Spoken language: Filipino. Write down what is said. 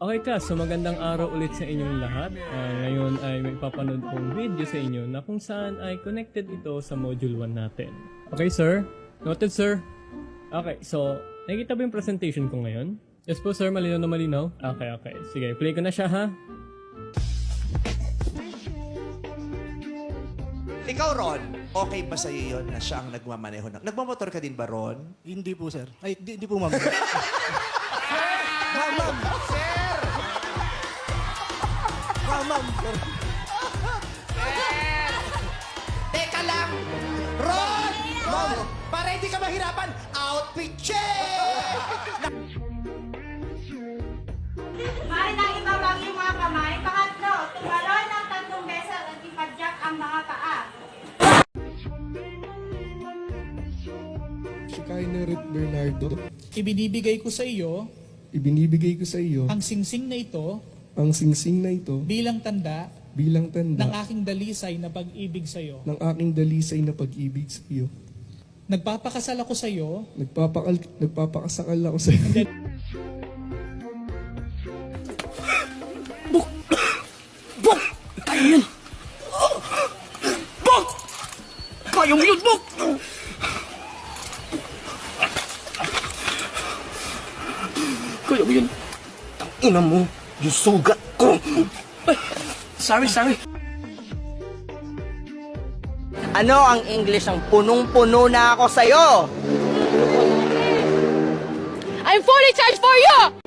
Okay ka, so magandang araw ulit sa inyong lahat. Ngayon ay may papanood kong video sa inyo na kung saan ay connected ito sa module 1 natin. Okay sir? Noted sir? Okay, so nakikita ba yung presentation ko ngayon? Yes po sir, malinaw na malinaw? Okay. Sige, play ko na siya ha. Ikaw, Ron, okay ba sa'yo yun na siya ang nagmamaneho? Nagmamotor ka din ba, Ron? Hindi po, sir. Ay, hindi po, ma'am. Ma'am, sir! Ma'am, sir. Teka lang! Ron! Ron! Para hindi ka mahirapan, outfit check! Maaari nang ibabang yung mga kamay. Pangatlo, tumalon ng 3 beses at ipadyak ang mga paa. Si Kainerit Bernardo, Ibinibigay ko sa iyo ibinibigay ko sa iyo ang singsing na ito ang singsing na ito bilang tanda bilang tanda ng aking dalisay na pag-ibig sa iyo. ng aking dalisay na pag-ibig sa iyo. Nagpapakasal ako sa iyo Nagpapakasakal ako sa iyo. Kaya mo yun, Bok! Kaya mo yun. Ina mo, yung sugat ko. Ay, sorry. Ano ang English ng punong-puno na ako sa'yo? I'm fully charged for you!